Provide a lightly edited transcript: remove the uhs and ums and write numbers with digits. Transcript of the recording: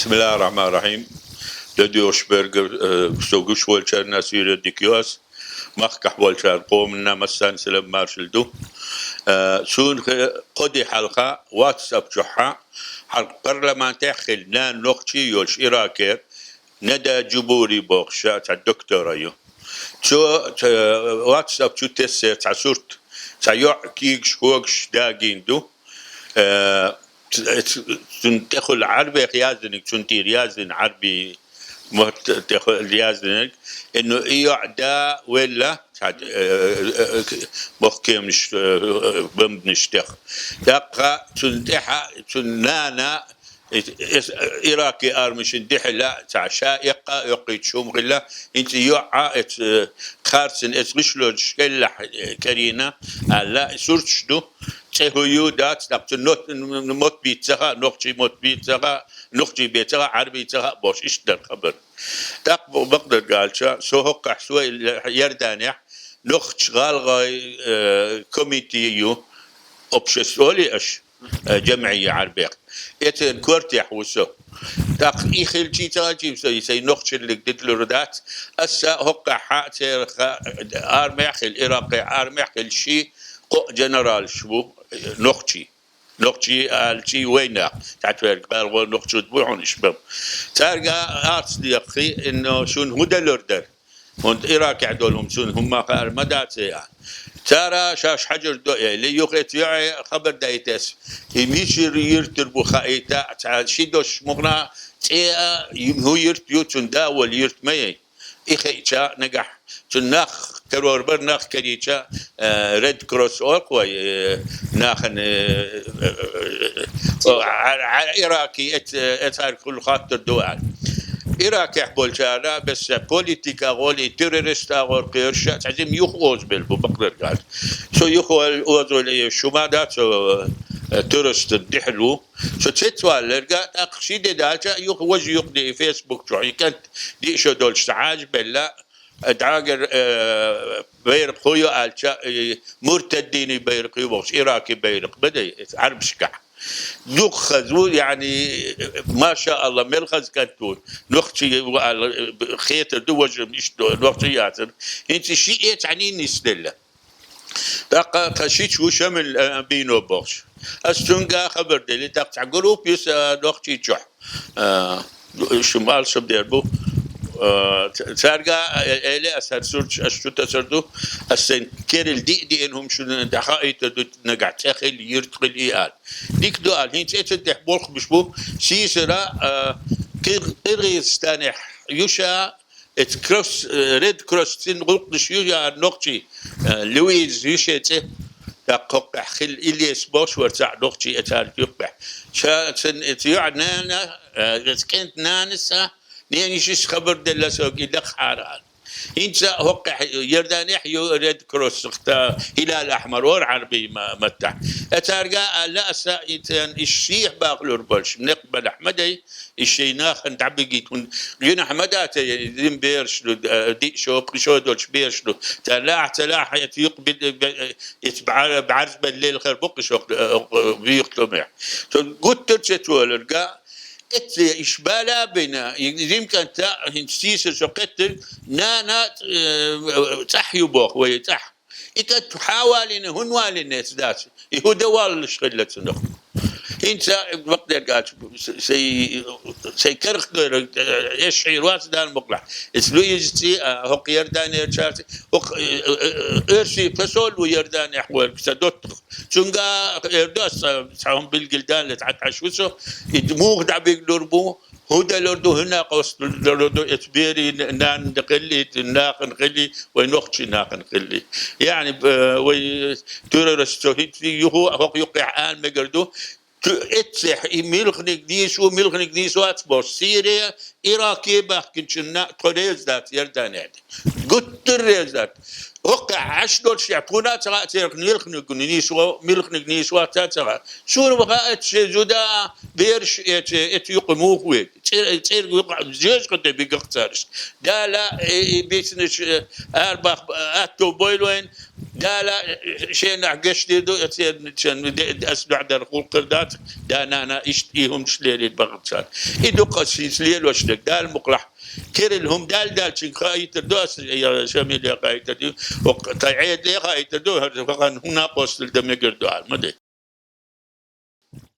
بسم الله الرحمن الرحيم. لديوش برجر سوقش والشار ناسير ديكيوس مخكح والشار قوم لنا مسان سلم مارشلدو سون قدي حلقة واتساب جحا حلقة برلمان تاخل نان نقطي يولش إراكير ندى جبوري بوخشا تاع الدكتور أيو شو واتساب شو تسير تاع صورت تاع يعكيكش هوكش داقين دو تدخل عربي يازنك تنتي يازن عربي تدخل يازنك انه يعدا ولا محكم مش بمنشتخ دقة تنتحى تنانا إراكي أرمش ندحلا تاع شائقة يقيت شوم غلا أنت يوعى خارسن إسغشلو شكل كرينا لا سورتش دو تهيو دات نقط نموت بيتها نقطي موت بيتها نقطي بيتها عربي تها باش إيش در خبر تقبل بقدر قال شا سوهق حسوي يردانح نقط شغال غاي كوميتيو أبشسولي أش جمعية عربية يتن كورت يحوسه تاق إخيل شيء تاجي سي نقش اللي قدت له ردات أسا هقع حاتر أرمح العراقي أرمح الشيء جنرال شبو نقشي الشيء وينه تعتبر قال نقش تبوعون شباب ترجع أرس ديقي إنه شون هدا لردر هند إراك عدولهم شون هم قال مدات يعني ترى شاش حجر دوئي اللي يقيت يعي خبر دايتس يميشر يرتربو خايتا شيدوش مغنا تيا هو يرتيو تنداول يرتمي إخيتا نجح تناخ ترور برناخ كريتا ريد كروس أوكوي ناخن عراقي اتهار كل خاطر دوال إراك يحبول شارع بس بوليتيكا غولي تيروريستا غور قيرشا تعزم يخوز بالبو بقدر قال سو يخوز اوزو شو ما دات سو تورست دحلو سو تسوال لرقا اقشيد دالجا يخوز يقدي فيسبوك جوعي كانت دي شو دولش تعاج بلا دعاقر بيرق خويو آلشا مرتديني بيرقيو بوش إراكي بيرق بدي عرب شكح نخذوا يعني ما شاء الله ملخز كنتون نختي خيط دوج مش نختيات انت شيء تعني نسدله دقا شيء شو شمل بينو بوش استونغا خبر دلي تاع جروب يس نختي جح شمال سبديربو تارجع إلى أسر سورج أشتو تسردو السن كيرل دي إنهم شو دقائق نجع تأخل يرتقل إيال ديك دوال هين تأتي بولخ بشبو سيسرا كيرغيزستان يوشا كروس ريد كروس تين غلق نشيو نقطي لويز يوشا تقق خل إليس باش ورتع نقطي أتار يقبح شا تن تيعنانا كنت نانسا يعني شيش خبر دل سوقي لخ حاران انت وقع يردان يحيو ريد كروس اختا هلال احمر ور عربي ما متع اتارقا لا سايتان الشيح باقلور بالش نقبل احمدي الشي ناخن تعبقيتون لين احمدات دين بيرش دي شو دولش بيرش تلاح يقبل يتبع بعرس بالليل خير بقش بيقتمع قلت تشتولرقا إشبالا بنا يمكن تنسيس سقط نانا تحيو بوخ ويتح إنت تحاول إن هنوال الناس داس يهودا والشغلة سنخ إنت بقدر قال سي كرخ يشعر واس دان مقلع اسلو يجتي هو يردان يرشارتي ارشي فسول ويردان يحول سدوت شنقا يردوس هم بالجلدان اللي تعشوسو يدموغ دعبيق لوربو هودا لوردو هنا قوس لوردو اتبيري نان نقلي ناقن قلي ونخشي ناقن قلي يعني وي تورستو يهو هو يقع آن مقردو اتسح ملخنك ديسو ملخنك ديسو اتبوش سيريا إراكي بحكي شنا تريز ذات يردان يعني قلت الريز ذات وقع عشدول شعبونا ترى ملخنك نيسو ملخنك نيسو تاترى شو بقى اتشجودا بيرش اتيقموه ويد تصير يقع جيش قد بيقترش دا لا بيسنش أربع أتو بويلوين دا لا شيء نعقش دو أسمع در قردات دا أنا إشتيهم شليل البغتان إدو قسيس ليل وشلك دا المقلح كيرلهم دال شين خايت دوس يا شامل يا خايت دو وقطعيد لي خايت دو هنا قصد الدم يقردو المدي